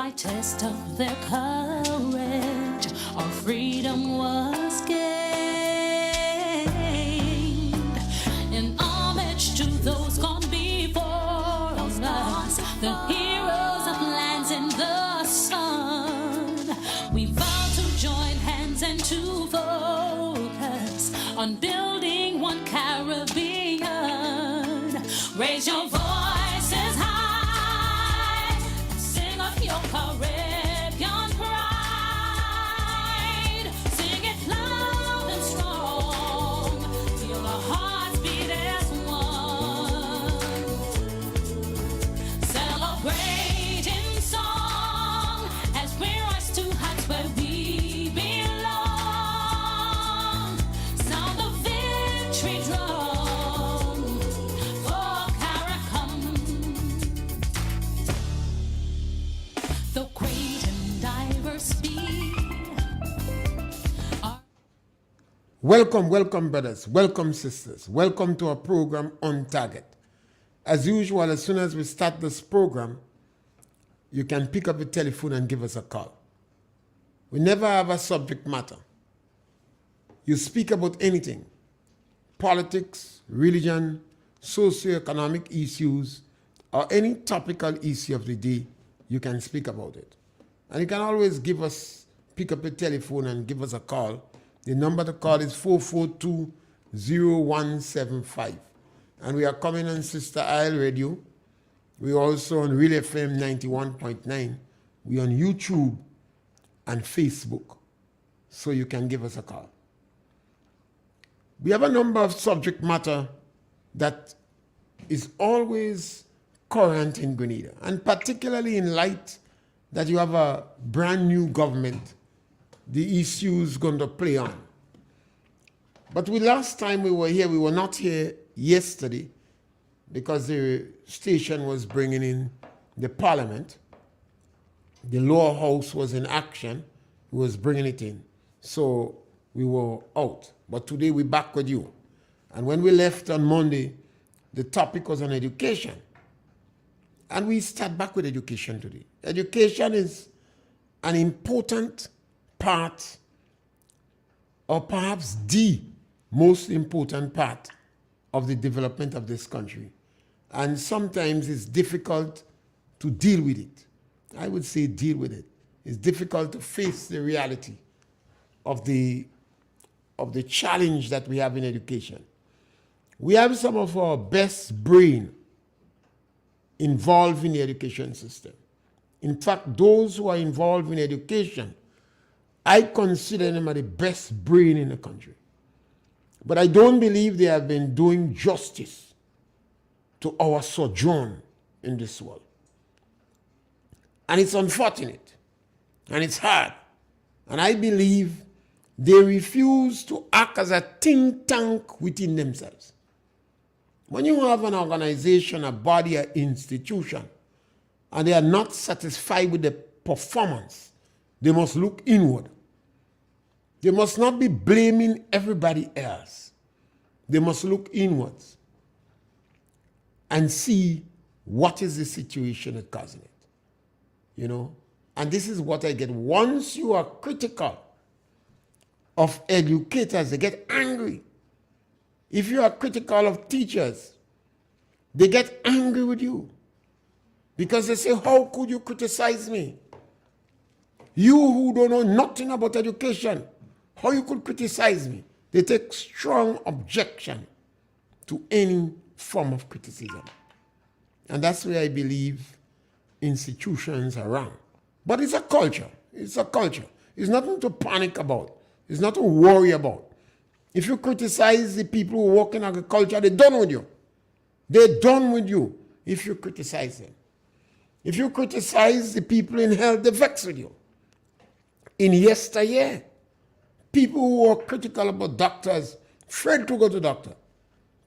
by test of their courage, our freedom was gained. In homage to those gone before us, the heroes of lands in the sun, we vow to join hands and to focus on building one Caribbean. Raise your voices high, sing of your Caribbean pride. Sing it loud and strong, feel our hearts beat as one. Celebrate in song as we rise to heights where we belong. Sound the victory drum for Caracom. The great and diverse be. Welcome, brothers. Welcome, sisters. Welcome to our program On Target. As usual, as soon as we start this program, you can pick up the telephone and give us a call. We never have a subject matter. You speak about anything: politics, religion, socio-economic issues, or any topical issue of the day, you can speak about it. And you can always pick up the telephone and give us a call. The number to call is 442-0175. And we are coming on Sister Isle Radio. We're also on Real FM 91.9. We're on YouTube and Facebook. So you can give us a call. We have a number of subject matter that is always current in Grenada, and particularly in light that you have a brand new government, the issues going to play on. But last time we were here, we were not here yesterday because the station was bringing in the parliament. The lower house was in action. It was bringing it in. So we were out. But today we're back with you. And when we left on Monday, the topic was on education. And we start back with education today. Education is an important part, or perhaps the most important part of the development of this country. And sometimes it's difficult to deal with it. I would say deal with it. It's difficult to face the reality of the challenge that we have in education. We have some of our best brain involved in the education system. In fact, those who are involved in education, I consider them as the best brain in the country. But I don't believe they have been doing justice to our sojourn in this world. And it's unfortunate, and it's hard. And I believe they refuse to act as a think tank within themselves. When you have an organization, a body, an institution, and they are not satisfied with the performance, they must look inward. They must not be blaming everybody else. They must look inwards and see what is the situation that's causing it. You know? And this is what I get. Once you are critical of educators, they get angry. If you are critical of teachers, they get angry with you. Because they say, how could you criticize me? You who don't know nothing about education, how you could criticize me? They take strong objection to any form of criticism. And that's where I believe institutions are wrong. But it's a culture. It's a culture. It's nothing to panic about. It's not to worry about. If you criticize the people who work in agriculture, they're done with you. They're done with you if you criticize them. If you criticize the people in health, they vex with you. In yesteryear, people who were critical about doctors, afraid to go to doctor.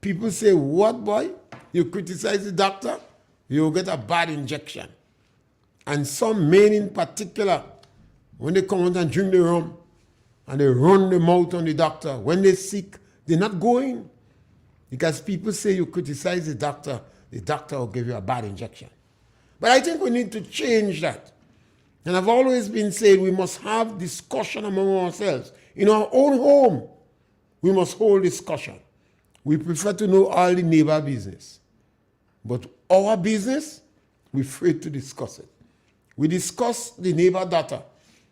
People say, what boy? You criticize the doctor, you'll get a bad injection. And some men in particular, when they come out and drink the rum, and they run the mouth on the doctor, when they're sick, they're not going. Because people say you criticize the doctor will give you a bad injection. But I think we need to change that. And I've always been saying we must have discussion among ourselves. In our own home, we must hold discussion. We prefer to know all the neighbor business. But our business, we're afraid to discuss it. We discuss the neighbor daughter,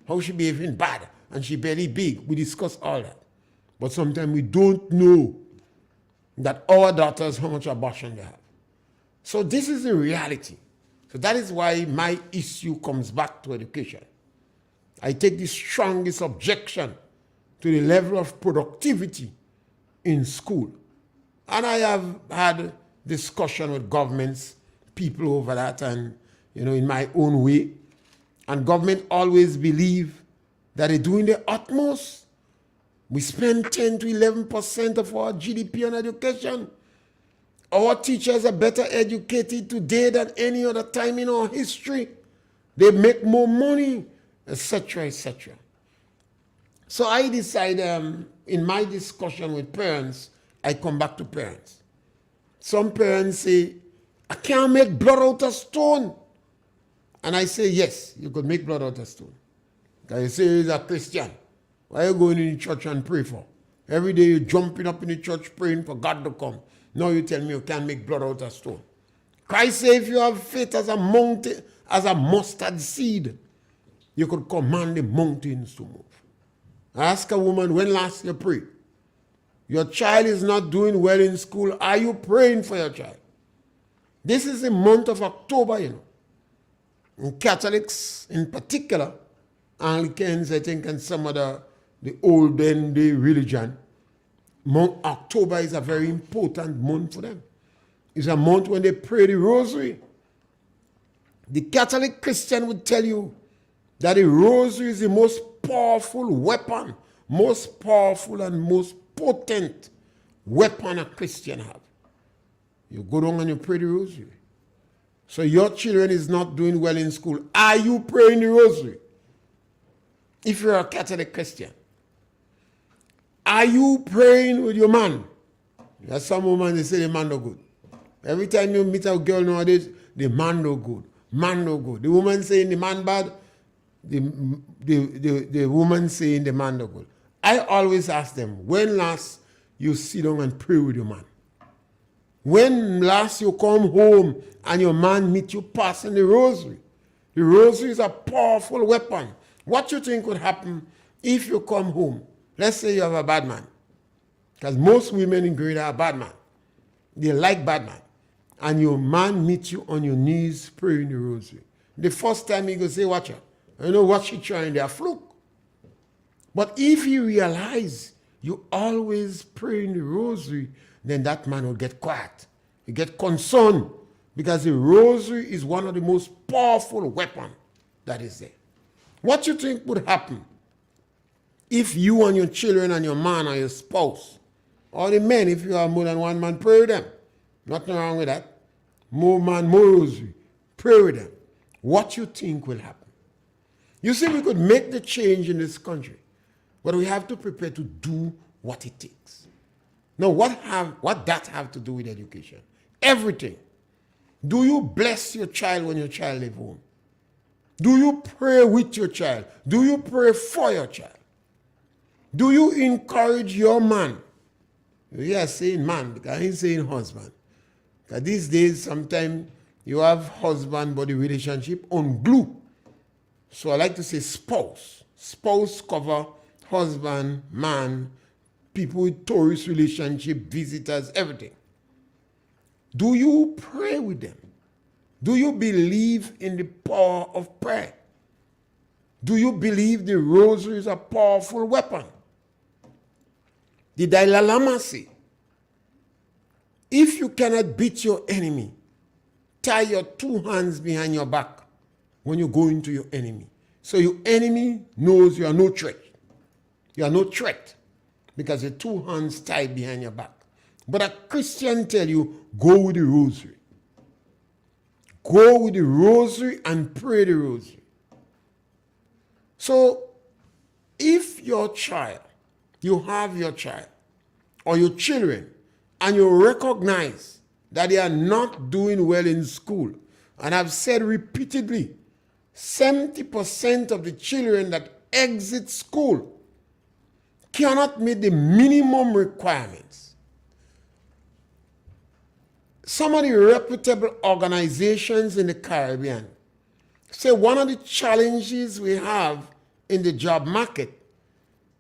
how she behaving bad, and she barely big. We discuss all that. But sometimes we don't know that our daughters, how much abortion they have. So this is the reality. So that is why my issue comes back to education. I take the strongest objection to the level of productivity in school. And I have had discussion with governments, people over that, and in my own way. And government always believe that they're doing their utmost. We spend 10 to 11% of our GDP on education. Our teachers are better educated today than any other time in our history. They make more money, etc., etc. So I decide in my discussion with parents, I come back to parents. Some parents say, I can't make blood out of stone. And I say, yes, you could make blood out of stone. Because you say you're a Christian. Why are you going in the church and pray for? Every day you're jumping up in the church praying for God to come. Now you tell me you can't make blood out of stone. Christ said if you have faith as a mountain, as a mustard seed, you could command the mountains to move. I ask a woman, when last you prayed? Your child is not doing well in school. Are you praying for your child? This is the month of October, And Catholics in particular, Anglicans, I think, and some of the olden day religion, October is a very important month for them. It's a month when they pray the rosary. The Catholic Christian would tell you that the rosary is the most powerful weapon, most powerful and most potent weapon a Christian have. You go down and you pray the rosary. So your children is not doing well in school. Are you praying the rosary? If you're a Catholic Christian. Are you praying with your man? There's some women, they say the man no good. Every time you meet a girl nowadays, the man no good. Man no good. The woman saying the man bad, the woman saying the man no good. I always ask them, when last you sit down and pray with your man? When last you come home and your man meet you passing the rosary? The rosary is a powerful weapon. What you think would happen if you come home? Let's say you have a bad man. Because most women in Grenada are bad man. They like bad man. And your man meets you on your knees praying the rosary. The first time he go say, watch her. I know what she trying there, fluke. But if you realize you always praying the rosary, then that man will get quiet. He get concerned. Because the rosary is one of the most powerful weapons that is there. What you think would happen if you and your children and your man or your spouse, or the men, if you have more than one man, pray with them? Nothing wrong with that. More man, more rosary. Pray with them. What you think will happen? You see, we could make the change in this country, but we have to prepare to do what it takes. Now, what that have to do with education? Everything. Do you bless your child when your child leaves home? Do you pray with your child? Do you pray for your child? Do you encourage your man? We are saying man, because I ain't saying husband. Because these days, sometimes you have husband, but the relationship on glue. So I like to say spouse. Spouse cover husband, man, people with tourist relationship, visitors, everything. Do you pray with them? Do you believe in the power of prayer? Do you believe the rosary is a powerful weapon? The Dalai Lama say, if you cannot beat your enemy, tie your two hands behind your back when you go into your enemy. So your enemy knows you are no threat. You are no threat because your two hands tied behind your back. But a Christian tell you, go with the rosary. Go with the rosary and pray the rosary. So, if your child, you have your child or your children, and you recognize that they are not doing well in school, and I've said repeatedly 70% of the children that exit school cannot meet the minimum requirements. Some of the reputable organizations in the Caribbean say one of the challenges we have in the job market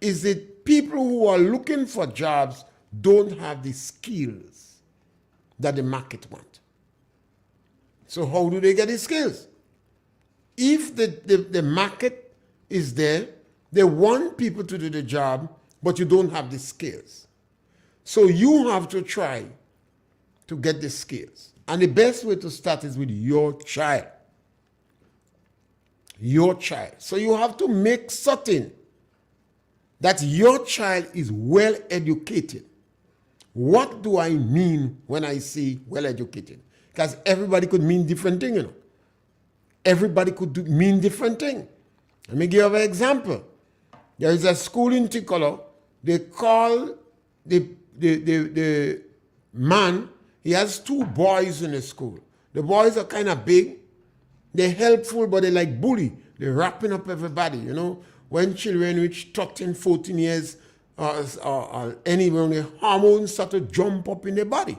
is that people who are looking for jobs don't have the skills that the market wants. So how do they get the skills? If the market is there, they want people to do the job, but you don't have the skills. So you have to try to get the skills. And the best way to start is with your child. Your child. So you have to make certain that your child is well educated. What do I mean when I say well educated? Because everybody could mean different things, you know. Everybody could mean different things. Let me give you an example. There is a school in Ticolo. They call the man, he has two boys in the school. The boys are kind of big. They're helpful, but they like bully. They're wrapping up everybody, you know. When children reach 13, 14 years, or anywhere, the hormones start to jump up in their body.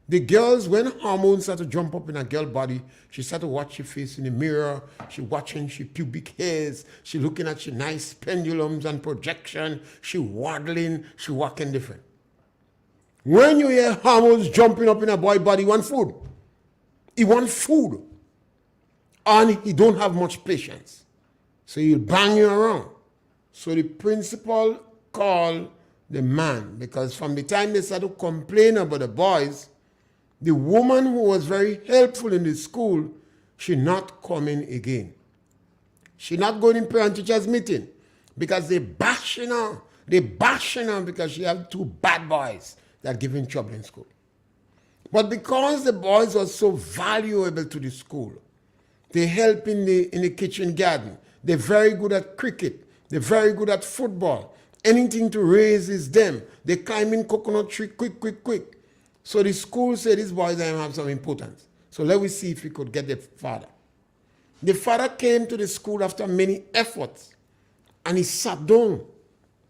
The girls, when hormones start to jump up in a girl's body, she start to watch her face in the mirror. She watching she pubic hairs. She looking at she nice pendulums and projection. She waddling. She walking different. When you hear hormones jumping up in a boy body, he want food. He want food. And he don't have much patience. So he'll bang you around. So the principal called the man, because from the time they started to complain about the boys, the woman who was very helpful in the school, she not coming again. She not going in parent-teachers meeting because they bashing her. They bashing her because she have two bad boys that giving trouble in school. But because the boys were so valuable to the school, they help in the kitchen garden. They're very good at cricket. They're very good at football. Anything to raise is them. They climb in coconut tree quick. So the school said these boys have some importance. So let me see if we could get the father. The father came to the school after many efforts, and he sat down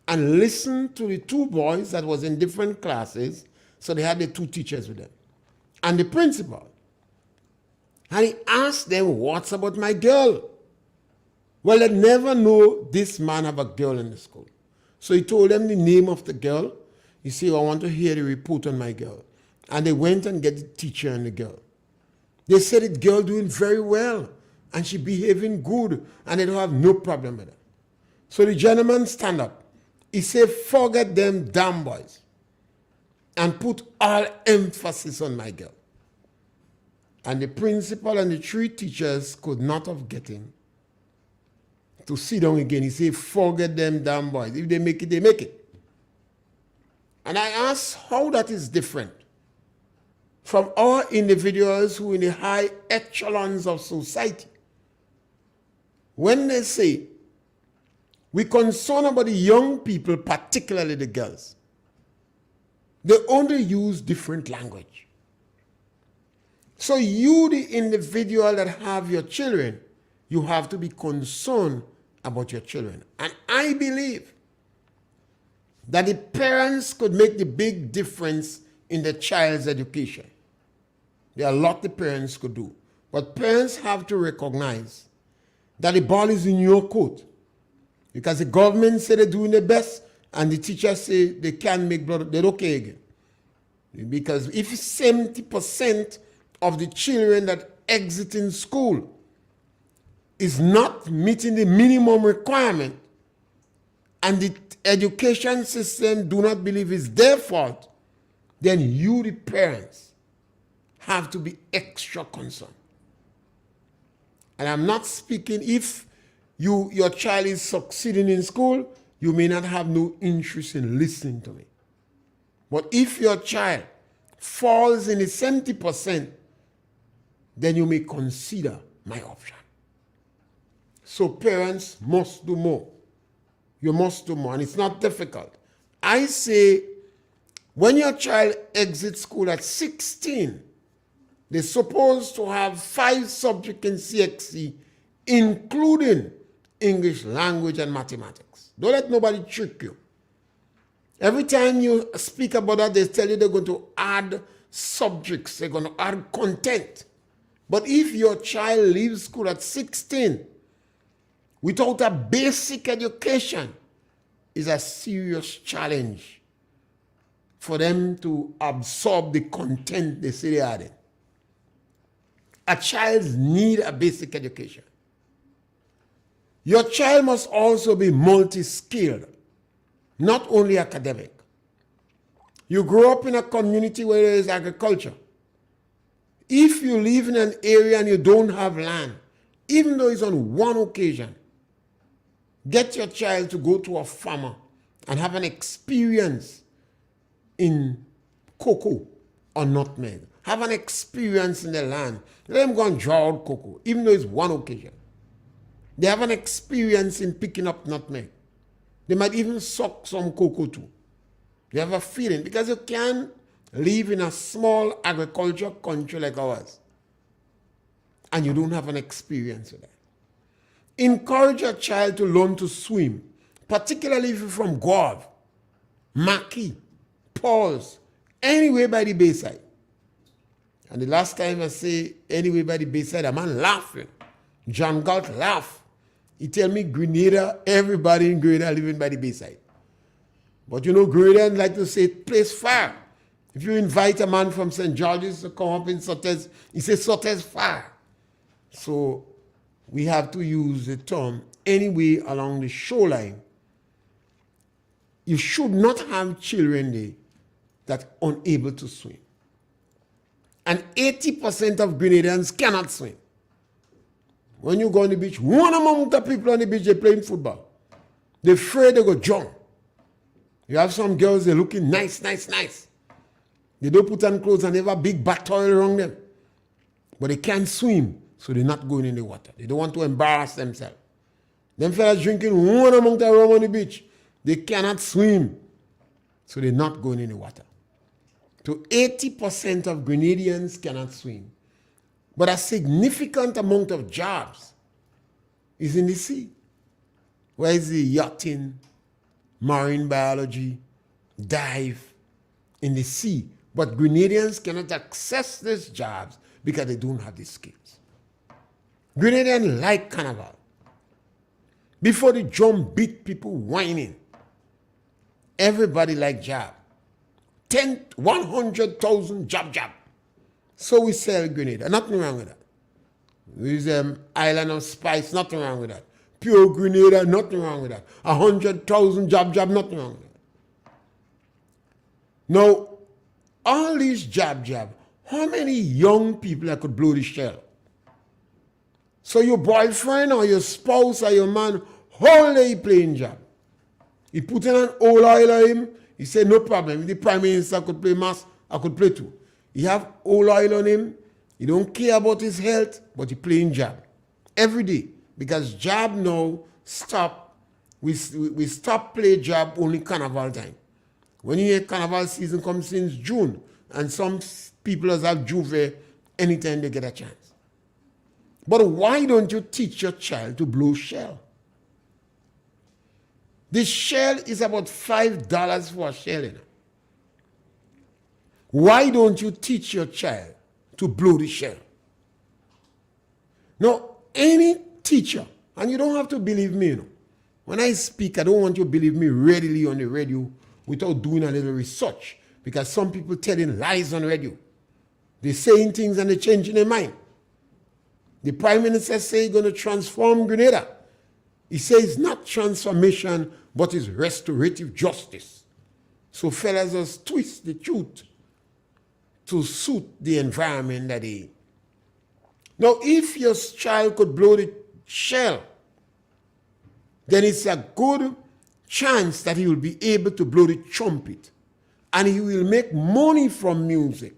and listened to the two boys that was in different classes. So they had the two teachers with them and the principal. And he asked them, what's about my girl? Well, they never know this man have a girl in the school. So he told them the name of the girl. He said, I want to hear the report on my girl. And they went and get the teacher and the girl. They said the girl doing very well. And she behaving good. And they don't have no problem with her. So the gentleman stand up. He said, forget them damn boys. And put all emphasis on my girl. And the principal and the three teachers could not have get him to sit down again. He said, forget them damn boys. If they make it, they make it. And I asked how that is different from our individuals who in the high echelons of society. When they say, we concern about the young people, particularly the girls, they only use different language. So you, the individual that have your children, you have to be concerned about your children. And I believe that the parents could make the big difference in the child's education. There are a lot the parents could do. But parents have to recognize that the ball is in your court. Because the government say they're doing their best, and the teachers say they can't make blood, they're okay again. Because if 70% of the children that exit in school is not meeting the minimum requirement, and the education system do not believe it's their fault, then you, the parents, have to be extra concerned. And I'm not speaking if your child is succeeding in school, you may not have no interest in listening to me. But if your child falls in the 70%, then you may consider my option. So parents must do more. You must do more, and it's not difficult. I say, when your child exits school at 16, they're supposed to have 5 subjects in CXC including English language and mathematics. Don't let nobody trick you. Every time you speak about that, they tell you they're going to add subjects, they're going to add content. But if your child leaves school at 16 without a basic education, it's a serious challenge for them to absorb the content they say they are in. A child needs a basic education. Your child must also be multi-skilled, not only academic. You grow up in a community where there is agriculture. If you live in an area and you don't have land, even though it's on one occasion, get your child to go to a farmer and have an experience in cocoa or nutmeg. Have an experience in the land. Let them go and draw out cocoa, even though it's one occasion. They have an experience in picking up nutmeg. They might even suck some cocoa too. They have a feeling, because you can't live in a small agriculture country like ours and you don't have an experience with that. Encourage your child to learn to swim, particularly if you're from Guave, Mackay, Paul's, anywhere by the bayside. And the last time I say anywhere by the bayside, a man laughing. John Galt laugh. He tell me Grenada, everybody in Grenada living by the bayside. But you know, Grenadians like to say place far. If you invite a man from St. George's to come up in Sotez, he says Sotez far. So we have to use the term anyway along the shoreline. You should not have children there that are unable to swim. And 80% of Grenadians cannot swim. When you go on the beach, one among the people on the beach, they're playing football. They're afraid they go jump. You have some girls, they're looking nice. They don't put on clothes and they have a big bath towel around them. But they can't swim, so they're not going in the water. They don't want to embarrass themselves. Them fellas drinking one amount of rum on the beach. They cannot swim, so they're not going in the water. So 80% of Grenadians cannot swim. But a significant amount of jobs is in the sea. Where is the yachting, marine biology, dive in the sea? But Grenadians cannot access these jobs because they don't have the skills. Grenadians like carnival. Before the drum beat, people whining. Everybody like job. 100,000 job. So we sell Grenada. Nothing wrong with that. There's Island of Spice, nothing wrong with that. Pure Grenada, nothing wrong with that. 100,000 job, nothing wrong with that. Now, all these job, how many young people that could blow the shell? So your boyfriend or your spouse or your man, whole day playing job. He put in an oil on him. He said, no problem. If the Prime Minister could play mass, I could play too. He have oil on him. He don't care about his health, but he playing job every day. Because job now stop. We stop play job only carnival time. When you hear carnival season comes since June, and some people have Juve anytime they get a chance. But why don't you teach your child to blow shell? The shell is about $5 for a shell. Why don't you teach your child to blow the shell? Now, any teacher, and you don't have to believe me, when I speak, I don't want you to believe me readily on the radio without doing a little research, because some people telling lies on radio. They're saying things and they're changing their mind. The Prime Minister says he's going to transform Grenada. He says it's not transformation, but it's restorative justice. So fellas just twist the truth to suit the environment that they in. Now, if your child could blow the shell, then it's a good chance that he will be able to blow the trumpet. And he will make money from music.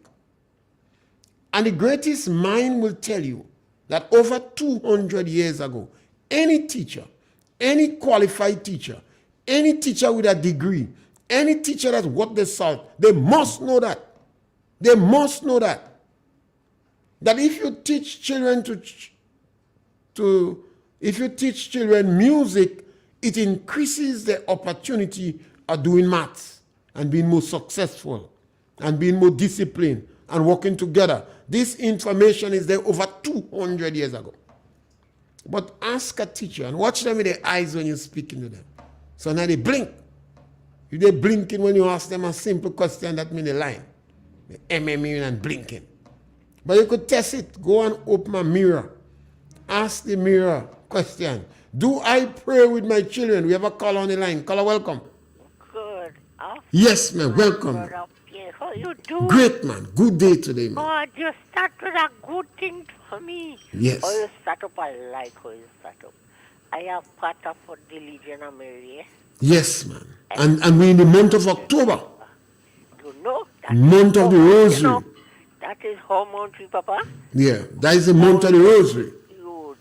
And the greatest mind will tell you that over 200 years ago, any teacher, any qualified teacher, any teacher with a degree, any teacher that's worth the salt, they must know that. They must know that if you teach children to If you teach children music, it increases their opportunity of doing maths and being more successful and being more disciplined and working together. This information is there over 200 years ago. But ask a teacher and watch them with their eyes when you're speaking to them. So now they blink. If they're blinking when you ask them a simple question, that means they're lying. They're MMing and blinking. But you could test it. Go and open a mirror. Ask the mirror question. Do I pray with my children? We have a caller on the line. Caller, welcome. Good afternoon. Yes, ma'am. Welcome. Brother Pierre. How you doing? Great, man. Good day today, man. Oh, you start with a good thing for me. Yes. Oh, you start up, I like how you start up. I have part of for the Legion of Mary. Eh? Yes, man. And we're in the month of October. You know? That Month of the Rosary. You know, that is hormonal, Papa. Yeah, that is the month of the Rosary. Good.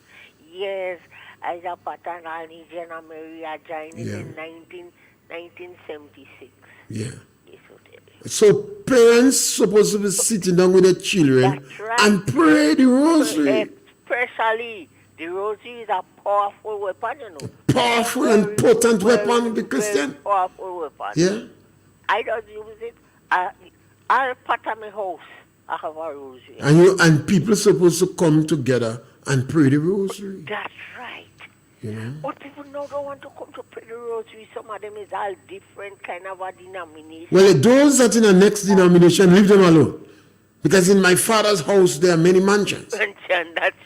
Yes, I have part of the Legion of Mary. I joined it in 1976. Yeah. Yes, okay. So parents supposed to be sitting down with their children That's right. and pray the Rosary. Especially, the Rosary is a powerful weapon, you know. Powerful and potent weapon of the Christian. Very powerful weapon. Yeah. I don't use it. I'll part of my house. I have a Rosary. And people supposed to come together and pray the Rosary. That's right. You know? But people now don't want to come to pray the Rosary. Some of them is all different kind of a denomination. Well, those that in the next denomination, leave them alone. Because in my father's house, there are many mansions. That's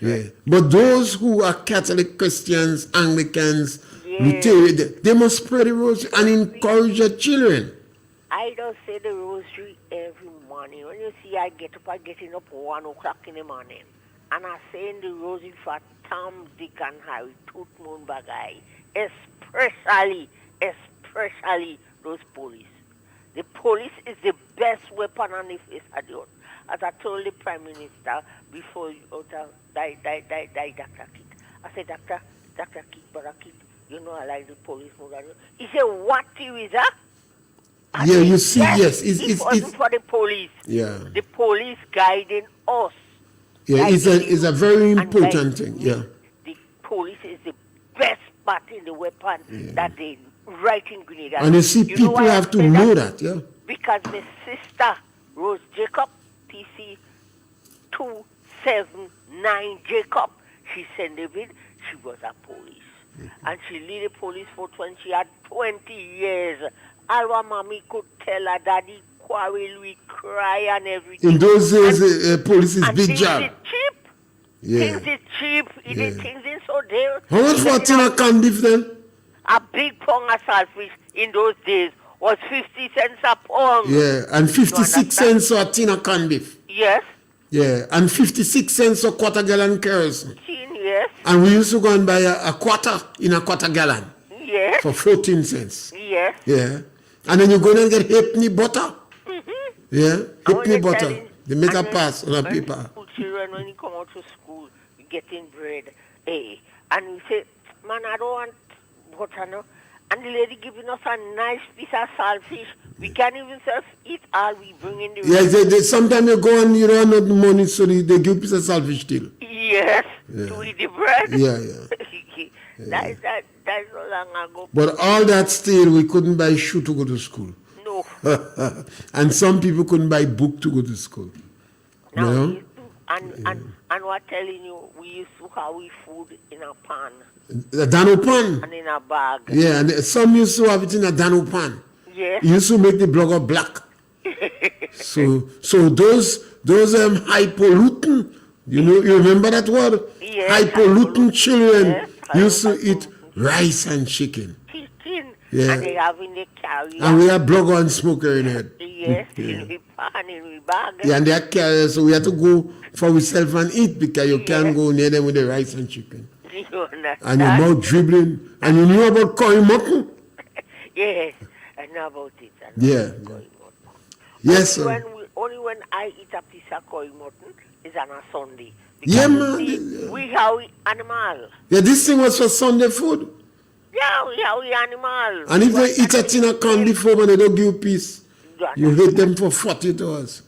right. But those who are Catholic Christians, Anglicans, Yes. Lutheran, they must pray the Rosary and encourage their children. I don't say the Rosary every morning. When you see I getting up 1 o'clock in the morning. And I say in the Rosary for Tom, Dick, and Harry, Tooth, Moon, Bagay. Especially those police. The police is the best weapon on the face of the earth. As I told the Prime Minister before died, Dr. Kit. I said, Dr. Kit, Brother Kit, you know I like the police more than you. He said, what is that? Yeah, you see, yes. It wasn't for the police. Yeah. The police guiding us. Yeah, it's a very important thing, yeah. The police is the best part in the weapon that they right in Grenada. And you see, people have to know that, yeah. Because my sister, Rose Jacob, PC 279 Jacob, she sent a bid, she was a police. And she lead the police for 20 years. Our mommy could tell her daddy quarrel, we cry and everything. In those days, police is big job. Things is cheap. Yeah. Things is cheap. Things is so there. How much for a tin of canned beef then? A big pound of saltfish in those days was 50 cents a pound. Yeah, and 56 cents for a tin of canned beef. Yes. Yeah, and 56 cents for quarter gallon kerosene. Yes. And we used to go and buy a quarter in a quarter gallon. Yes. For 14 cents. Yes. Yeah. And then you go and get halfpenny butter. Yeah, halfpenny butter. They make a pass on a paper. Children, when you come out to school, you getting bread. Hey. And we say, man, I don't want butter now. And the lady giving us a nice piece of saltfish. We can't even eat all we bring in the room. Yes, sometimes you go and you don't have the money, so they give a piece of saltfish still. Yes, to eat the bread. Yeah. That's no long ago. But all that still, we couldn't buy shoe to go to school. No. And some people couldn't buy book to go to school. Now, you know? we used to, and we're telling you, we used to have we food in a pan. A Dano pan. And in a bag. Yeah, and some used to have it in a Dano pan. Yes. It used to make the blogger black. so those hypollutant, you remember that word? Yes. Hypollutant children Yes, used to eat rice and chicken. Chicken. Yeah. And they have in the carrier. And we have blogger and smoker in it. Yes, in the pan, in the bag. Yeah, and they are carriers, so we have to go for ourselves and eat because you can't go near them with the rice and chicken. You understand? And your mouth dribbling. And you knew about curry mutton? Yes, I know about it. Yeah. Yes, sir. Only when I eat a piece of curry mutton is on a Sunday. Yeah, Because man. we have animal. Yeah, this thing was for Sunday food. Yeah, we have animal. And if they eat a tin of corn before, but they don't give you peace, you hate them for 48 hours.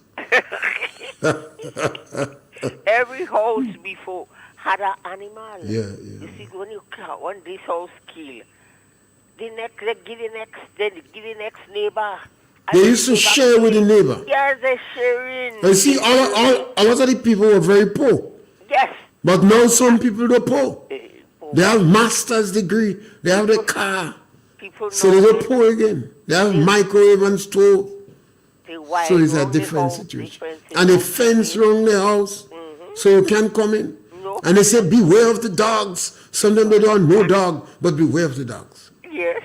Every house before had an animal. Yeah, You yeah. see, when this house kill, the next they give the next neighbor, They and when used the to neighbor share with the kill, neighbor. yes, they sharing, You see, they sharing. a lot of the people were very poor. Yes, But now some people are poor. They have poverty. master's degree. They have the People, car. people So they go nowadays, poor again. They have they microwave and stove. they So wide it's a round the different house, they situation. fence it And they round the fence gate. around the house so you can't come in. No, And they say, no, beware of the dogs. Sometimes they don't know dog, but beware of the dogs. yes.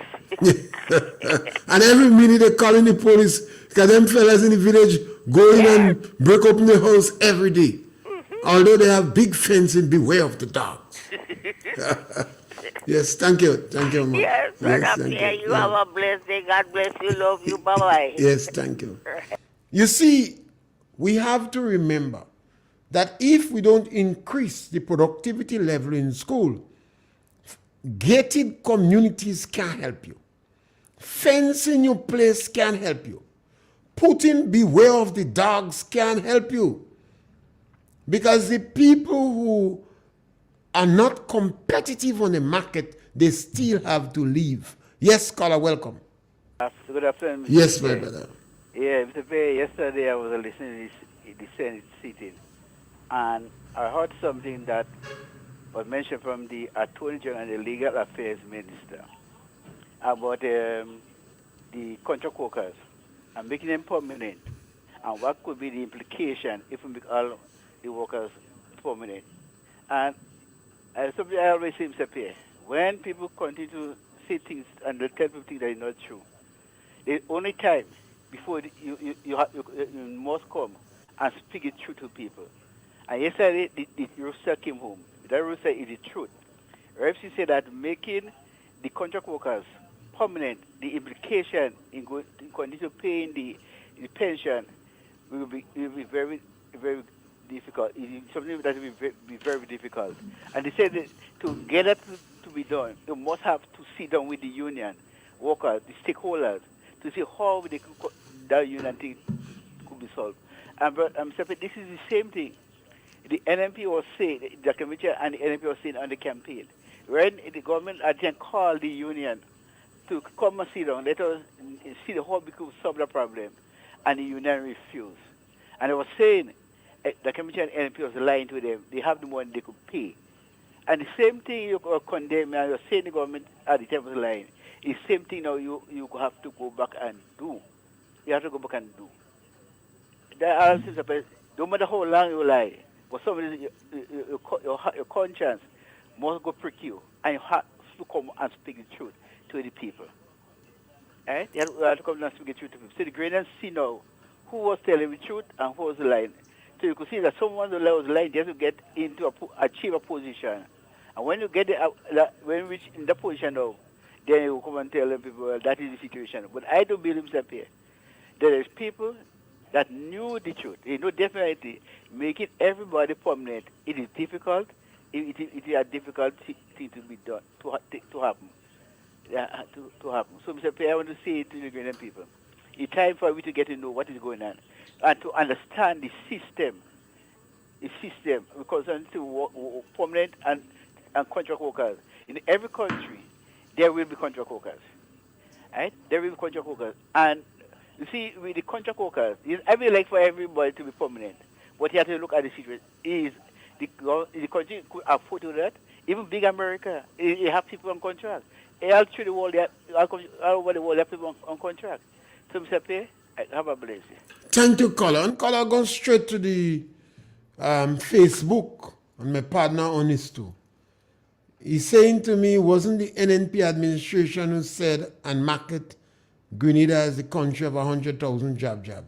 And every minute they calling the police because them fellas in the village go in Yes. and break open the house every day. Mhm. Although they have big fencing, beware of the dogs. Yes, thank you. Thank you, man. Yes, Yes, brother thank Pierre, you. you Yeah. have a blessed day. God bless you. Love you. Bye bye. Yes, thank you. You see, we have to remember that if we don't increase the productivity level in school, gated communities can't help you. Fencing your place can't help you. Putting beware of the dogs can't help you. Because the people who are not competitive on the market, they still have to leave. Yes, caller, welcome. Good afternoon, Mr. Yes, my Pierre. brother. Yeah, Mr. Pierre, yesterday I was listening to the Senate sitting, and I heard something that was mentioned from the Attorney General and the Legal Affairs Minister about the contract workers and making them permanent, and what could be the implication if we make all the workers permanent. And something I always say, Mr. Pierre, when people continue to say things and they tell people things that are not true, the only time before you must come and speak it true to people. And yesterday, the rooster came home. That rooster is the truth. RFC said that making the contract workers permanent, the implication in continue paying the pension will be very, very difficult. It is something that will be very difficult. And they said that to get that to be done, you must have to sit down with the union workers, the stakeholders, to see how that union thing could be solved. But I'm saying this is the same thing. The NMP was saying, the committee and the NMP was saying on the campaign, when the government again called the union to come and sit down, let us see how we could solve the problem, and the union refused. And they were saying, the committee and NMP was lying to them. They have the money they could pay. And the same thing you condemn, and you're saying the government at the time was lying. The same thing now you have to go back and do. You have to go back and do. There are things, no matter how long you lie, but somebody, your conscience must go prick you, and you have to come and speak the truth to the people. Right? You have to come and speak the truth to people. So the great and see now who was telling the truth and who was lying. So you could see that someone who was lying just to get into achieve a position. And when you get when you reach in the position now, then you come and tell them people, well, that is the situation. But I don't believe Mr. Pierre. There is people that knew the truth. They know definitely making everybody permanent. It is difficult. It is a difficult thing to be done, to happen. To happen. So, Mr. Pierre, I want to say to the Ghanaian people, it's time for we to get to know what is going on and to understand the system. Because to permanent and contract workers. In every country, there will be contract workers. Right? There will be contract workers. And you see, with the contract workers, I would like for everybody to be permanent. But you have to look at the situation. Is the country could afford to do that? Even big America, you have people on contract. All through the world, all over the world, you have people on contract. So, Mr. Pierre, have a blessing. Thank you, caller. And caller, go straight to the Facebook, and my partner on this too. He's saying to me, wasn't the NNP administration who said and market Grenada as the country of 100,000 jab?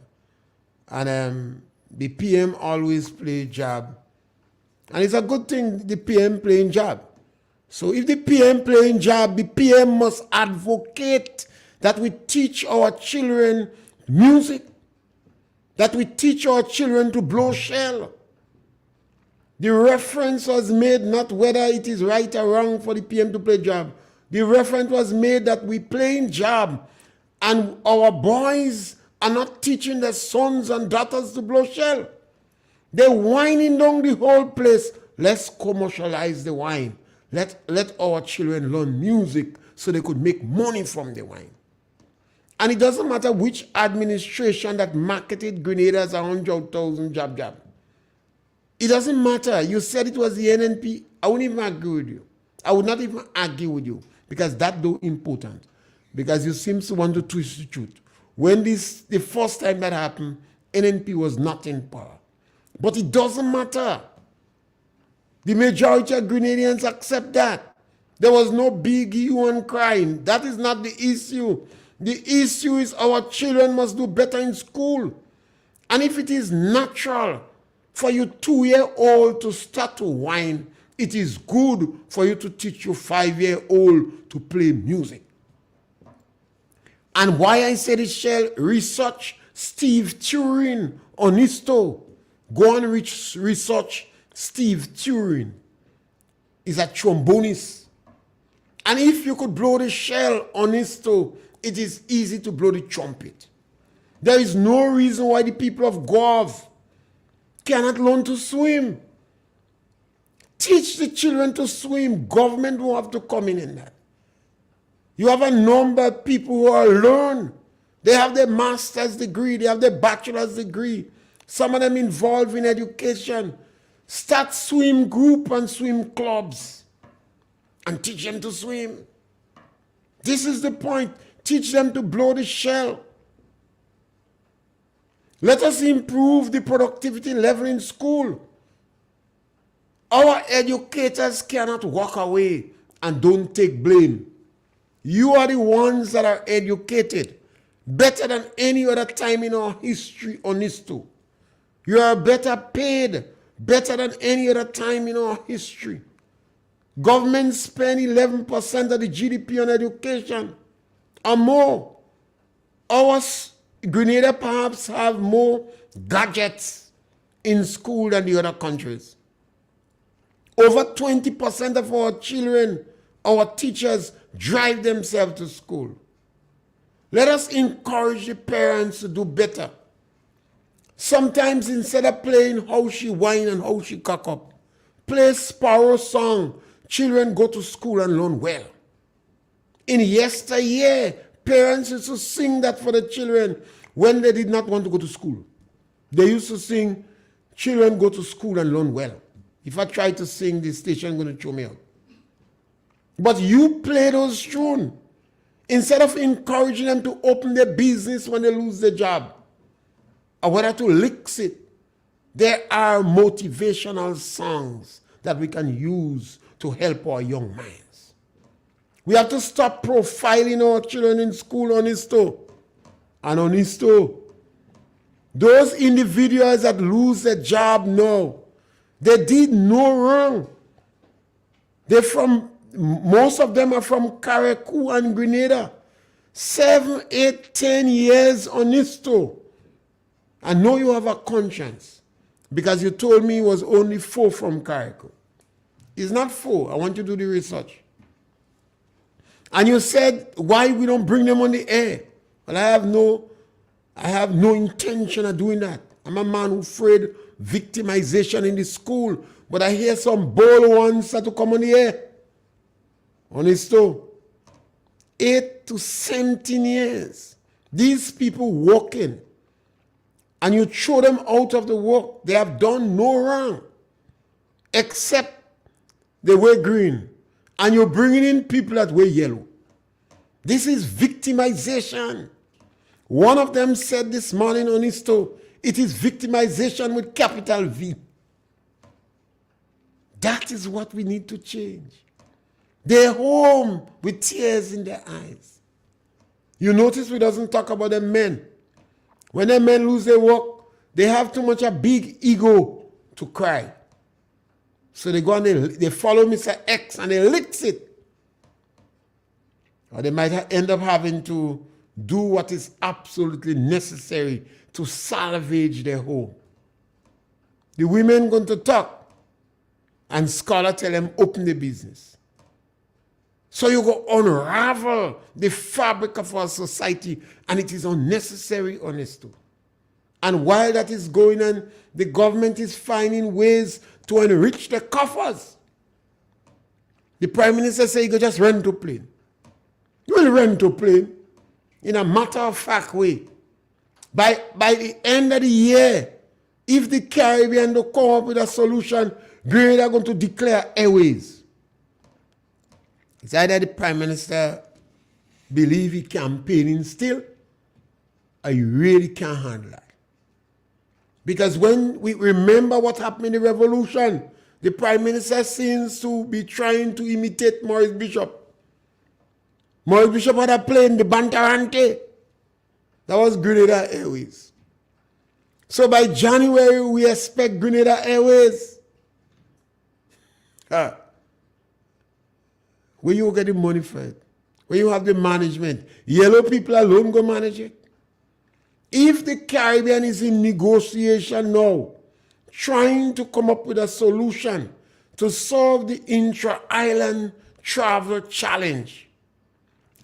And the PM always play jab. And it's a good thing the PM playing jab. So if the PM playing jab, the PM must advocate that we teach our children music, that we teach our children to blow shell. The reference was made not whether it is right or wrong for the PM to play jab. The reference was made that we playing jab and our boys are not teaching their sons and daughters to blow shell. They're winding down the whole place let's commercialize the wine. Let our children learn music so they could make money from the wine. And it doesn't matter which administration that marketed Grenada as 100,000 job. It doesn't matter. You said it was the NNP. I wouldn't even agree with you. I would not even argue with you because that's though important. Because you seem to want to twist the truth. When the first time that happened, NNP was not in power. But it doesn't matter. The majority of Grenadians accept that. There was no big hue and crying. That is not the issue. The issue is our children must do better in school. And if it is natural for your 2-year-old to start to whine, it is good for you to teach your 5-year-old to play music. And why I said it, shall research Steve Turin on Isto. Go and research Steve Turin. He's a trombonist. And if you could blow the shell on Isto, it is easy to blow the trumpet. There is no reason why the people of Gov cannot learn to swim. Teach the children to swim. Government won't have to come in that. You have a number of people who are learned. They have their master's degree. They have their bachelor's degree. Some of them involved in education. Start swim group and swim clubs and teach them to swim. This is the point. Teach them to blow the shell. Let us improve the productivity level in school. Our educators cannot walk away and don't take blame. You are the ones that are educated better than any other time in our history on this too. You are better paid better than any other time in our history. Government spend 11% of the GDP on education or more. Our Grenada perhaps have more gadgets in school than the other countries. Over 20% of our children, our teachers, drive themselves to school. Let us encourage the parents to do better. Sometimes instead of playing how she whine and how she cock up, play Sparrow song. Children go to school and learn well. In yesteryear, parents used to sing that for the children when they did not want to go to school. They used to sing, children go to school and learn well. If I try to sing, the station is going to throw me out. But you play those tunes instead of encouraging them to open their business when they lose their job or whether to licks it. There are motivational songs that we can use to help our young minds. We have to stop profiling our children in school on Isto. And on Isto, those individuals that lose their job now, they did no wrong. Most of them are from Carriacou and Grenada. 7, 8, 10 years on Isto. I know you have a conscience because you told me it was only 4 from Carriacou. It's not 4. I want you to do the research. And you said, why we don't bring them on the air? Well, I have no intention of doing that. I'm a man who afraid victimization in the school, but I hear some bold ones that to come on the air. Honesto, 8 to 17 years. These people working, and you throw them out of the work. They have done no wrong, except they wear green, and you're bringing in people that wear yellow. This is victimization. One of them said this morning on Isto, it is victimization with capital V. That is what we need to change. They're home with tears in their eyes. You notice we doesn't talk about the men. When the men lose their work, they have too much a big ego to cry. So they go and they follow Mr. X and they licks it. Or they might end up having to do what is absolutely necessary to salvage their home. The women going to talk and scholar tell them open the business. So you go unravel the fabric of our society, and it is unnecessary, honesto. And while that is going on, the government is finding ways to enrich the coffers. The Prime Minister said he could just rent a plane. You will rent a plane in a matter-of-fact way. By the end of the year, if the Caribbean don't come up with a solution, Grenada are going to declare airways. It's either the Prime Minister believe he campaigning still, or he really can't handle that. Because when we remember what happened in the revolution, the Prime Minister seems to be trying to imitate Maurice Bishop. Maurice Bishop had a plane, the Bantarante. That was Grenada Airways. So by January, we expect Grenada Airways. Where you get the money for it? Where you have the management? Yellow people alone go manage it. If the Caribbean is in negotiation now, trying to come up with a solution to solve the intra-island travel challenge,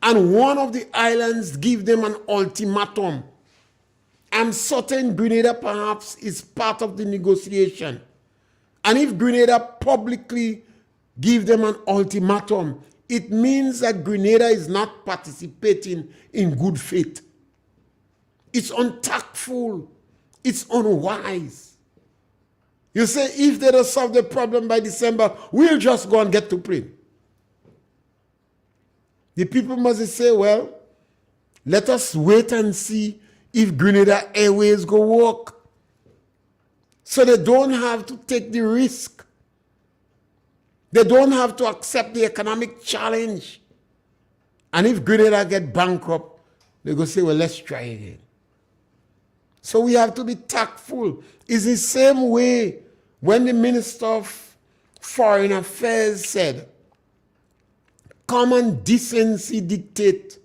and one of the islands give them an ultimatum, I'm certain Grenada perhaps is part of the negotiation. And if Grenada publicly give them an ultimatum, it means that Grenada is not participating in good faith. It's untactful. It's unwise. You say, if they don't solve the problem by December, we'll just go and get to plane. The people must say, well, let us wait and see if Grenada Airways go work. So they don't have to take the risk. They don't have to accept the economic challenge. And if Grenada get bankrupt, they go say, well, let's try again. So we have to be tactful. It's the same way when the Minister of Foreign Affairs said, common decency dictate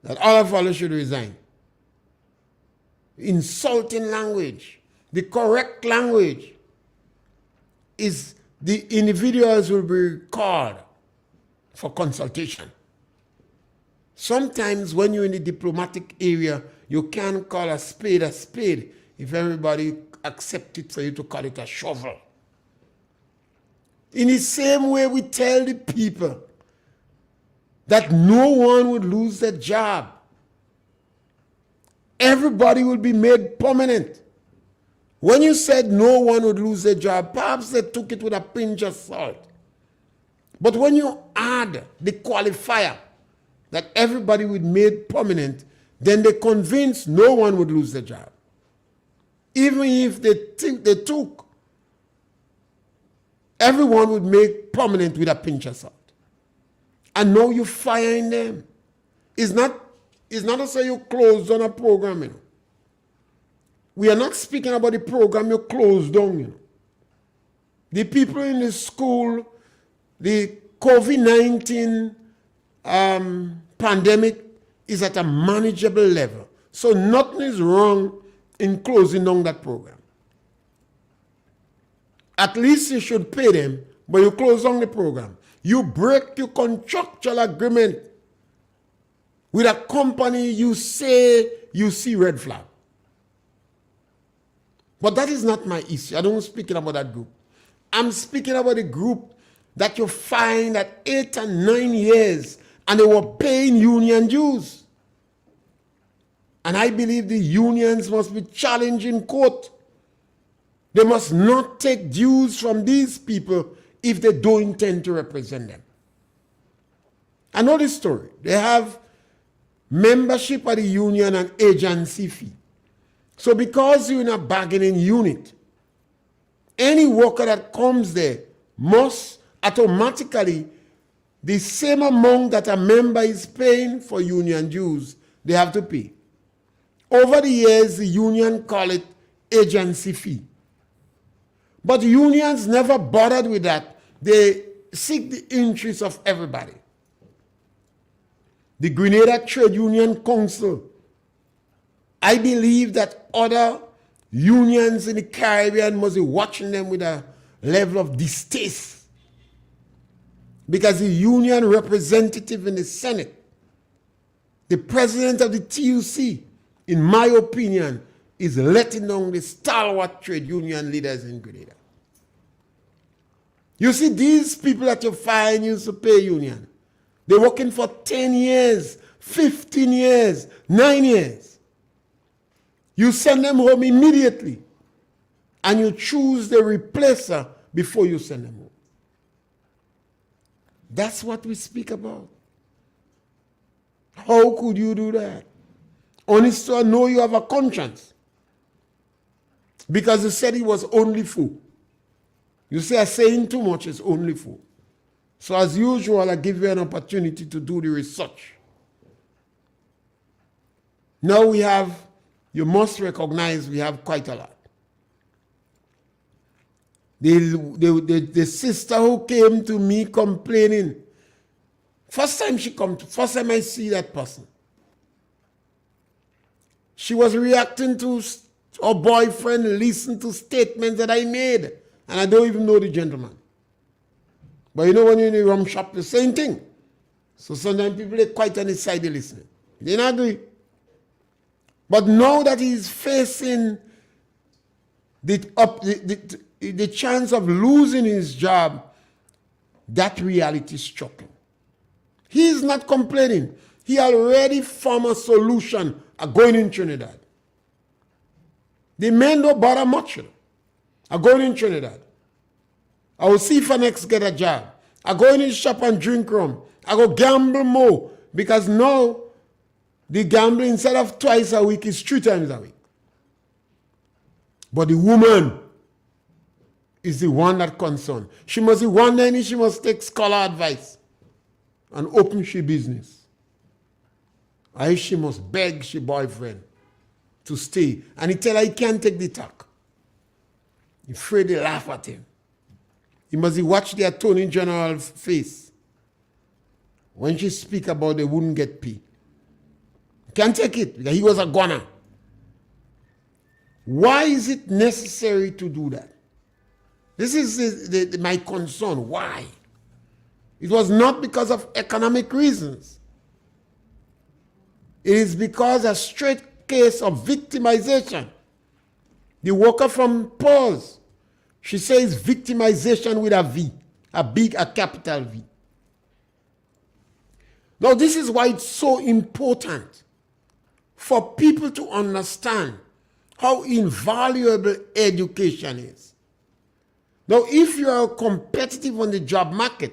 that all of us should resign. Insulting language. The correct language is the individuals will be called for consultation. Sometimes when you're in the diplomatic area, you can't call a spade if everybody accepts it for you to call it a shovel. In the same way, we tell the people that no one would lose their job. Everybody will be made permanent. When you said no one would lose their job, perhaps they took it with a pinch of salt. But when you add the qualifier that everybody would be made permanent, then they convinced no one would lose their job. Even if they think they took, everyone would make permanent with a pinch of salt. And now you're firing them. It's not to say you closed on a program, you know. We are not speaking about the program you closed down, you know. The people in the school, the COVID-19 pandemic is at a manageable level. So nothing is wrong in closing down that program. At least you should pay them, but you close down the program. You break your contractual agreement with a company you say you see red flag. But that is not my issue. I don't speak about that group. I'm speaking about the group that you find at 8 and 9 years and they were paying union dues. And I believe the unions must be challenged in court. They must not take dues from these people if they don't intend to represent them. I know this story. They have membership at the union and agency fee. So because you're in a bargaining unit, any worker that comes there must automatically, the same amount that a member is paying for union dues, they have to pay. Over the years, the union call it agency fee. But unions never bothered with that. They seek the interests of everybody. The Grenada Trade Union Council, I believe that other unions in the Caribbean must be watching them with a level of distaste. Because the union representative in the Senate, the president of the TUC, in my opinion, is letting down the stalwart trade union leaders in Grenada. You see, these people that you fire and used to pay union, they're working for 10 years, 15 years, 9 years. You send them home immediately, and you choose the replacer before you send them home. That's what we speak about. How could you do that? Honest, to know you have a conscience. Because you said it was only fool. You say saying too much is only fool. So as usual, I give you an opportunity to do the research. Now we have, you must recognize we have quite a lot. The sister who came to me complaining, first time I see that person, she was reacting to her boyfriend, listen to statements that I made, and I don't even know the gentleman. But you know when you're in the rum shop, the same thing. So sometimes people are quite on the side listening. They don't agree. But now that he's facing the chance of losing his job, that reality struck him. He is not complaining. He already found a solution of going in Trinidad. The men don't bother much. I'm going in Trinidad. I will see if I next get a job. I go in his shop and drink rum. I go gamble more because now the gambling instead of twice a week is 3 times a week. But the woman is the one that concerned. She must be one and she must take scholar advice and open she business. Or she must beg she boyfriend to stay. And he tell her he can't take the talk. He afraid they laugh at him. He must watch the Attorney General's face. When she speak about they wouldn't get paid. Can't take it because he was a goner. Why is it necessary to do that? This is my concern. Why? It was not because of economic reasons. It is because a straight case of victimization. The worker from Pause, she says victimization with a V, a capital V. Now this is why it's so important for people to understand how invaluable education is. Now, if you are competitive on the job market,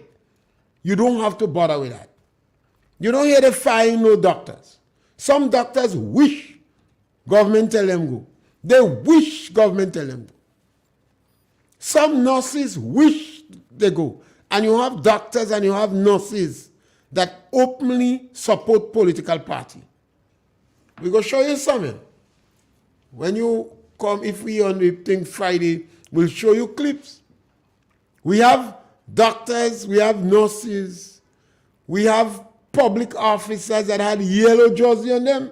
you don't have to bother with that. You don't hear the firing no doctors. Some doctors wish government tell them go. They wish government tell them go. Some nurses wish they go. And you have doctors and you have nurses that openly support political party. We go show you something. When you come, if we on the thing Friday, we'll show you clips. We have doctors, we have nurses, we have public officers that had yellow jersey on them.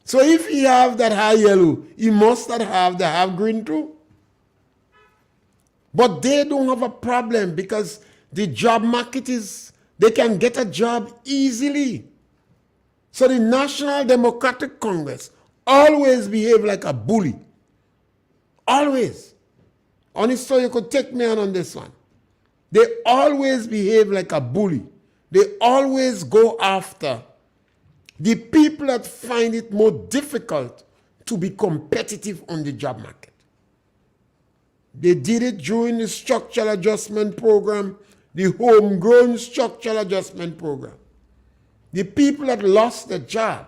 So if he have that high yellow, he must have the half green too. But they don't have a problem because the job market is, they can get a job easily. So the National Democratic Congress always behave like a bully. Always. Honest, so you could take me on this one. They always behave like a bully. They always go after the people that find it more difficult to be competitive on the job market. They did it during the structural adjustment program, the homegrown structural adjustment program. The people that lost their job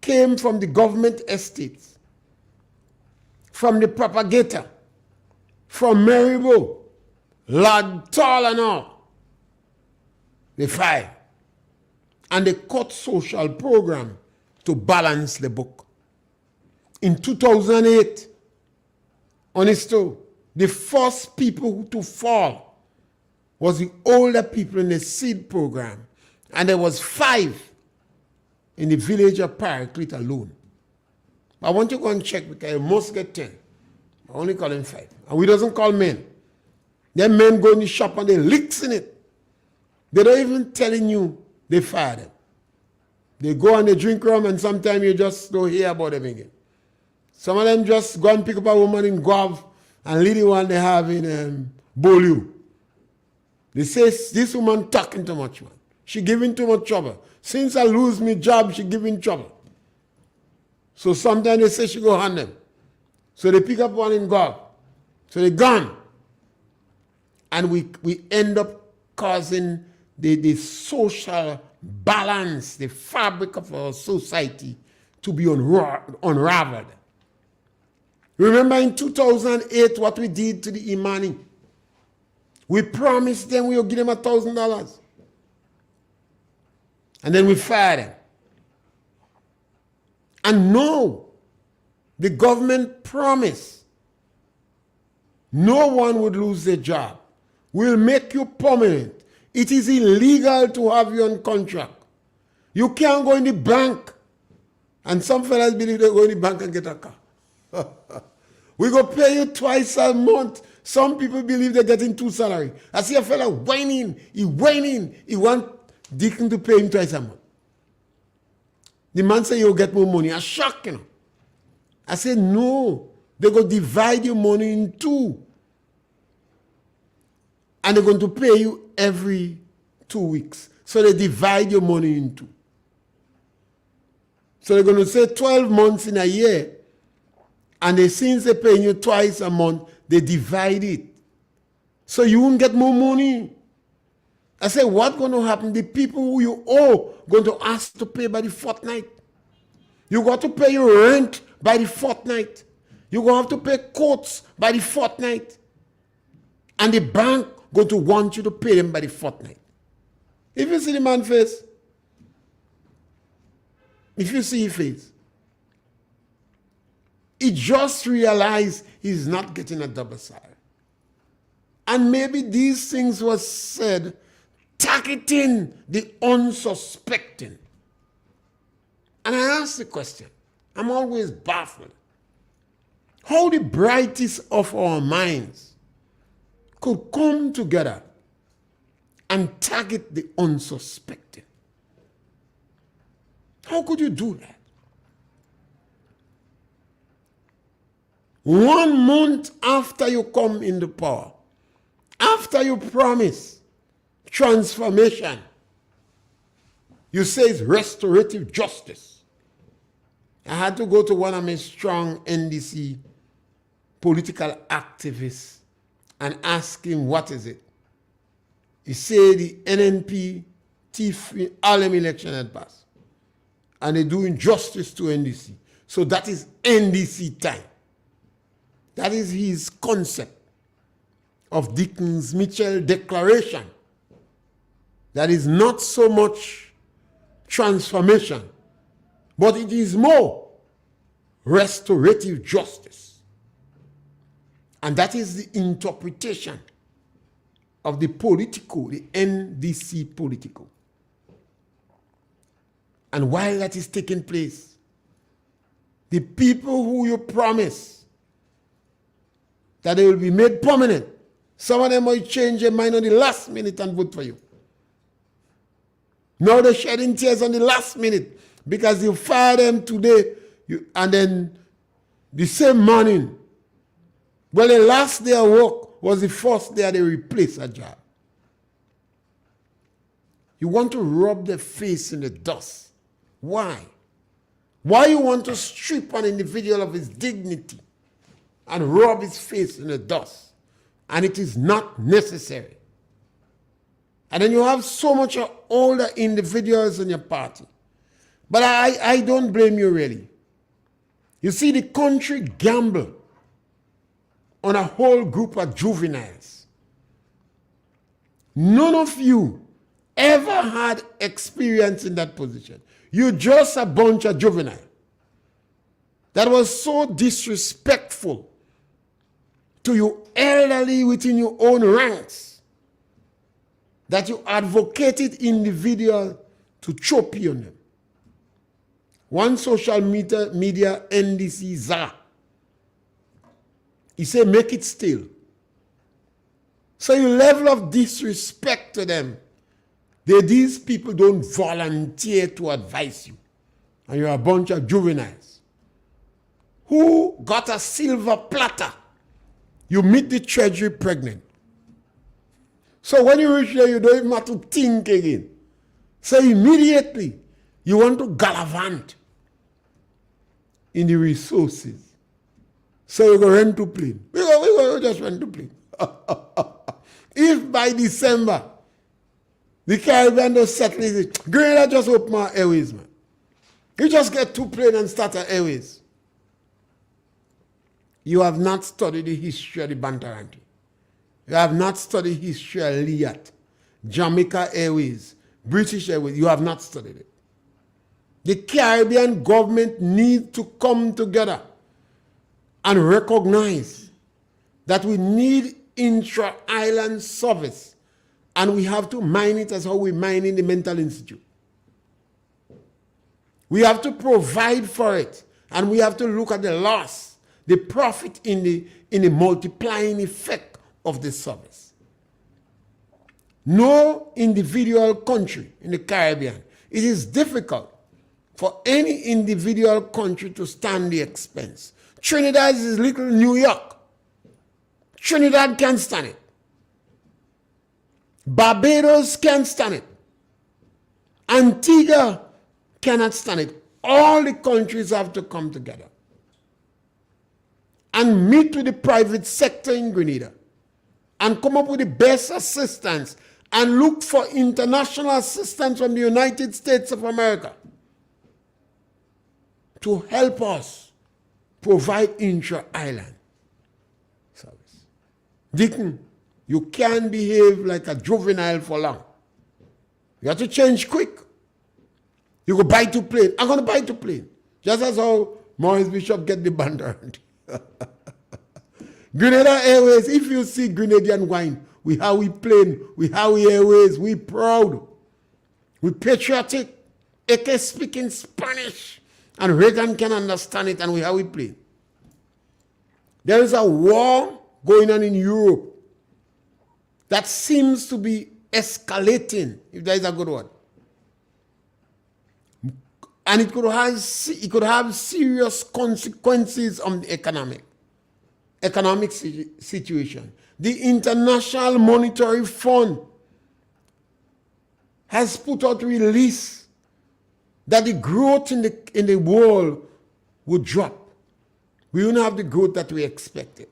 came from the government estates, from the propagator, from Maribo, Lord Tall and all. They fired. And they cut social program to balance the book. In 2008, honesto, the first people to fall was the older people in the seed program. And there was 5 in the village of Paraclete alone. I want you to go and check because you must get 10. I only call them 5. And we doesn't call men. Then men go in the shop and they licks in it. They don't even telling you they fired them. They go and they drink rum, and sometimes you just don't hear about them again. Some of them just go and pick up a woman in Guav and leave the one they have in Beaulieu. They say, this woman talking too much, man. She giving too much trouble. Since I lose my job, she giving trouble. So sometimes they say she go hunt them. So they pick up one in Guav. So they gone. And we end up causing the social balance, the fabric of our society to be unraveled. Remember in 2008 what we did to the Imani? We promised them we would give them $1,000. And then we fired them. And no, the government promised no one would lose their job. We'll make you permanent. It is illegal to have you on contract. You can't go in the bank. And some fellas believe they go in the bank and get a car. We go pay you twice a month. Some people believe they're getting 2 salaries. I see a fella whining. He want Deacon to pay him twice a month. The man say you'll get more money. I'm shocked, you know. I said, no. They're going to divide your money in 2. And they're going to pay you every 2 weeks. So they divide your money in 2. So they're going to say 12 months in a year. And since they're paying you twice a month, they divide it. So you won't get more money. I said, what's going to happen? The people who you owe going to ask to pay by the fortnight. You got to pay your rent by the fortnight. You're going to have to pay courts by the fortnight. And the bank going to want you to pay them by the fortnight. If you see the man's face, if you see his face, he just realized he's not getting a double salary. And maybe these things were said targeting the unsuspecting. And I ask the question, I'm always baffled, how the brightest of our minds could come together and target the unsuspecting. How could you do that? 1 month after you come into power, after you promise transformation, you say it's restorative justice. I had to go to one of my strong NDC political activists and ask him, what is it? He said the NNP all them election had passed. And they're doing justice to NDC. So that is NDC time. That is his concept of Dickens Mitchell declaration. That is not so much transformation, but it is more restorative justice. And that is the interpretation of the political, the NDC political. And while that is taking place, the people who you promise that they will be made permanent, some of them might change their mind on the last minute and vote for you. Now they're shedding tears on the last minute because you fire them today and then the same morning, well, the last day of work was the first day they replaced a job. You want to rub their face in the dust. Why? Why you want to strip an individual of his dignity and rub his face in the dust? And it is not necessary. And then you have so much older individuals in your party. But I don't blame you really. You see, the country gamble on a whole group of juveniles. None of you ever had experience in that position. You're just a bunch of juvenile that was so disrespectful to you elderly within your own ranks that you advocated individual to chop you on them. One social media NDC czar, he said, make it still. So your level of disrespect to them These people don't volunteer to advise you. And you're a bunch of juveniles who got a silver platter. You meet the treasury pregnant. So when you reach there, you don't even have to think again. So immediately, you want to gallivant in the resources. So you go rent to plane. We go just rent to plane. If by December, the Caribbean does settle it, Grenada just open our airways, man. You just get 2 planes and start our airways. You have not studied the history of the Bantaranti. You have not studied history of Liat, Jamaica Airways, British Airways. You have not studied it. The Caribbean government needs to come together and recognize that we need intra-island service, and we have to mine it as how we mine in the mental institute. We have to provide for it, and we have to look at the loss, the profit in the multiplying effect of the service. No individual country in the Caribbean, it is difficult for any individual country to stand the expense. Trinidad is little New York. Trinidad can't stand it. Barbados can't stand it. Antigua cannot stand it. All the countries have to come together and meet with the private sector in Grenada and come up with the best assistance and look for international assistance from the United States of America to help us provide intra-island service. Deacon, you can't behave like a juvenile for long. You have to change quick. You go buy 2 planes. I'm going to buy 2 planes. Just as how Maurice Bishop get the band. Grenada Airways, if you see Grenadian wine, we plane, we airways, we proud, we patriotic, AK speaking Spanish, and Reagan can understand it, and we plane. There is a war going on in Europe that seems to be escalating, if that is a good word. And it could have serious consequences on the economic situation. The International Monetary Fund has put out a release that the growth in the world would drop. We won't have the growth that we expected.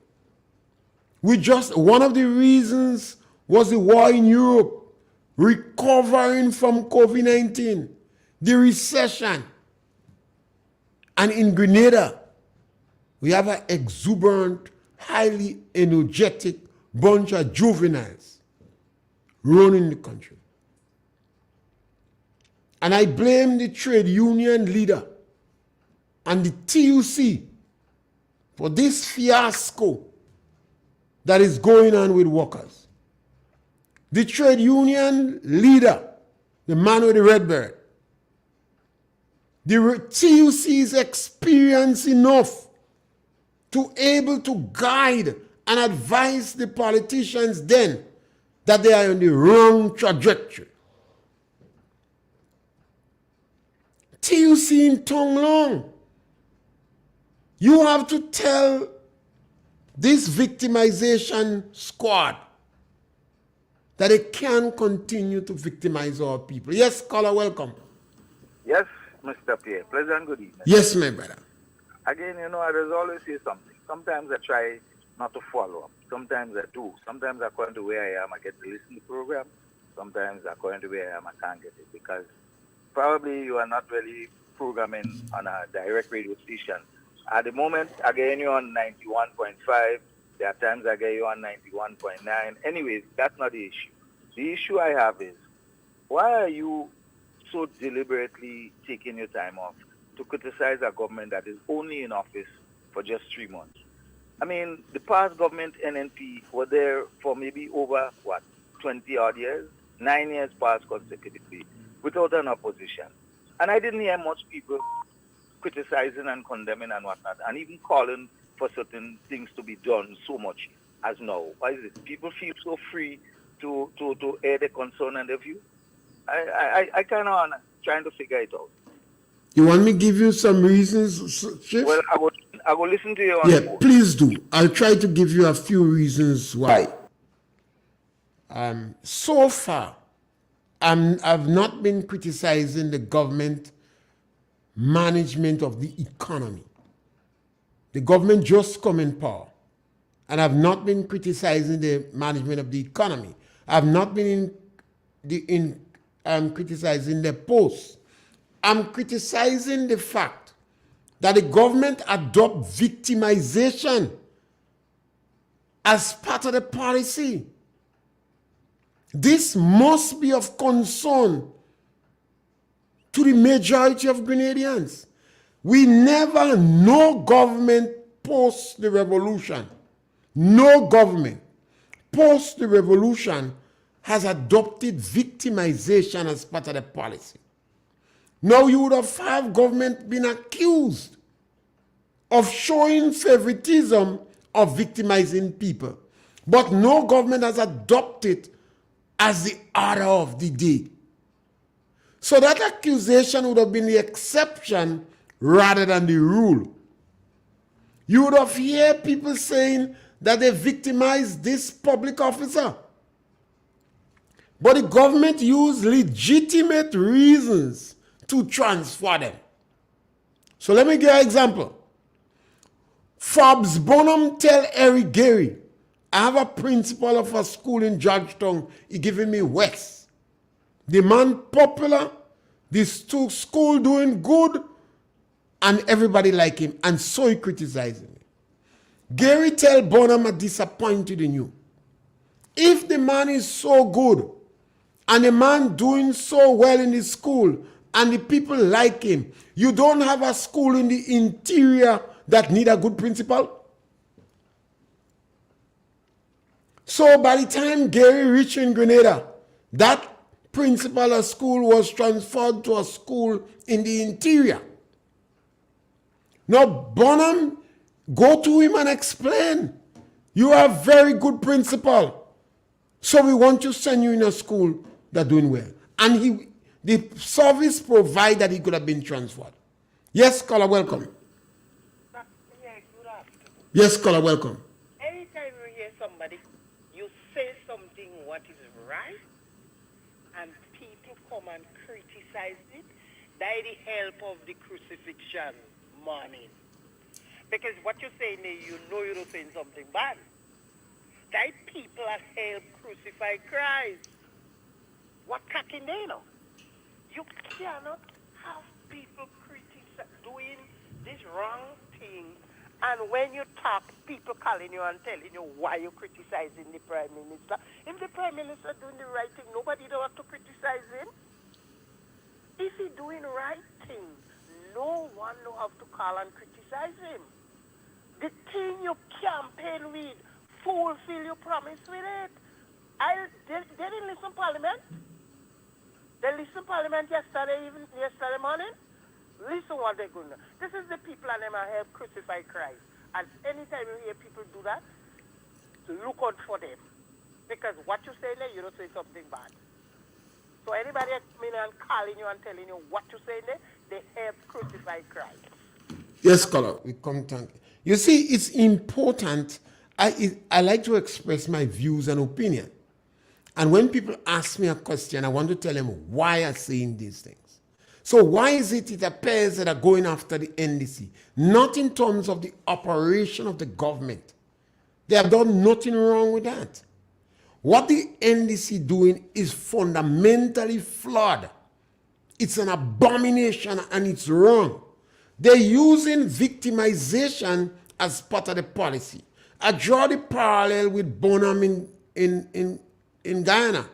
One of the reasons was the war in Europe, recovering from COVID-19, the recession. And in Grenada, we have an exuberant, highly energetic bunch of juveniles running the country. And I blame the trade union leader and the TUC for this fiasco that is going on with workers. The trade union leader, the man with the red beret, the TUC is experienced enough to able to guide and advise the politicians then that they are on the wrong trajectory. TUC in Tonglong, you have to tell this victimization squad that they can't continue to victimize our people. Yes, caller, welcome. Yes, Mr. Pierre. Pleasant good evening. Yes, my brother. Again, I just always say something. Sometimes I try not to follow up. Sometimes I do. Sometimes according to where I am, I get to listen to the program. Sometimes according to where I am, I can't get it. Because probably you are not really programming on a direct radio station. At the moment, I get you on 91.5. There are times I get you on 91.9. Anyways, that's not the issue. The issue I have is, why are you so deliberately taking your time off to criticize a government that is only in office for just 3 months? I mean, the past government, NNP, were there for maybe over, 20 odd years? 9 years passed consecutively without an opposition. And I didn't hear much people criticizing and condemning and whatnot, and even calling for certain things to be done so much as now. Why is it? People feel so free to air their concern and their view? I kind of trying to figure it out. You want me to give you some reasons, Chief? Well, I will listen to you on Yeah, the phone. please do. I'll try to give you a few reasons why. So far, I've not been criticizing the government management of the economy. The government just come in power. And I've not been criticizing the management of the economy. I've not been criticizing the posts. I'm criticizing the fact that the government adopt victimization as part of the policy. This must be of concern to the majority of Grenadians. We never, no government post the revolution, no government post the revolution has adopted victimization as part of the policy. Now you would have government been accused of showing favoritism of victimizing people. But no government has adopted as the order of the day. So that accusation would have been the exception rather than the rule. You would have heard people saying that they victimized this public officer. But the government used legitimate reasons to transfer them. So let me give you an example. Forbes Bonham tell Eric Gary, I have a principal of a school in Georgetown, he giving me West. The man popular, this school doing good, and everybody like him, and so he criticizing me. Gary tell Bonham I'm disappointed in you. If the man is so good, and the man doing so well in his school, and the people like him, you don't have a school in the interior that need a good principal? So by the time Gary reached in Grenada, that principal of school was transferred to a school in the interior. Now Bonham, go to him and explain. You are a very good principal. So we want to send you in a school that's doing well. And the service provider, he could have been transferred. Yes, caller, welcome. Yes, caller, welcome. Anytime you hear somebody, you say something what is right, and people come and criticize it by the help of the crucifixion morning. Because what you're saying there, you know you're not saying something bad. That people have helped crucify Christ. What cracking they know? You cannot have people doing this wrong thing, and when you talk, people calling you and telling you why you're criticizing the Prime Minister. If the Prime Minister doing the right thing, nobody don't have to criticize him. If he doing the right thing, no one don't have to call and criticize him. The thing you campaign with, fulfill your promise with it. They didn't listen to Parliament. They listened to Parliament yesterday morning. Listen what they're going to do. This is the people and them are help crucify Christ. And anytime you hear people do that, look out for them. Because what you say there, you don't say something bad. So anybody coming and calling you and telling you what you say there, they help crucify Christ. Yes, caller, we come to you see, it's important. I like to express my views and opinion. And when people ask me a question, I want to tell them why I'm saying these things. So why is it appears that are going after the NDC? Not in terms of the operation of the government. They have done nothing wrong with that. What the NDC doing is fundamentally flawed. It's an abomination and it's wrong. They're using victimization as part of the policy. I draw the parallel with Bonham in Guyana.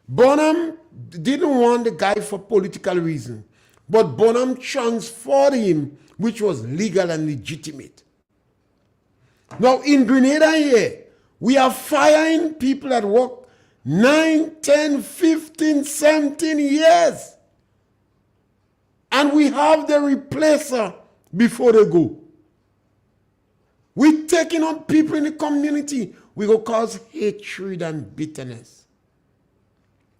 Bonham didn't want the guy for political reason, but Bonham transferred him, which was legal and legitimate. Now in Grenada here, we are firing people that work 9, 10, 15, 17 years. And we have the replacer before they go. We're taking on people in the community. We go cause hatred and bitterness.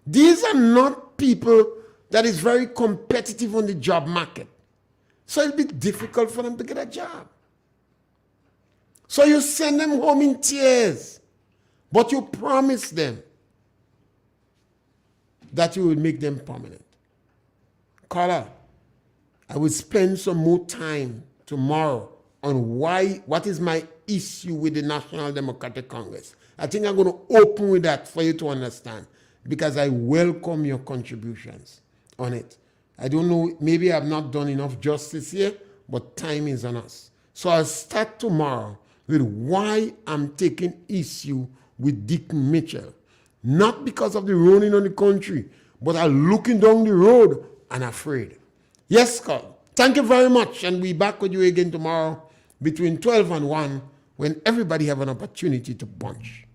These are not people that is very competitive on the job market. So it'll be difficult for them to get a job. So you send them home in tears, but you promise them that you will make them permanent. Carla, I will spend some more time tomorrow on what is my issue with the National Democratic Congress. I think I'm going to open with that for you to understand, because I welcome your contributions on it. I don't know, maybe I've not done enough justice here, but time is on us. So I'll start tomorrow with why I'm taking issue with Dick Mitchell. Not because of the running on the country, but I'm looking down the road and afraid. Yes, Scott. Thank you very much, and we'll be back with you again tomorrow between 12 and 1 when everybody have an opportunity to punch.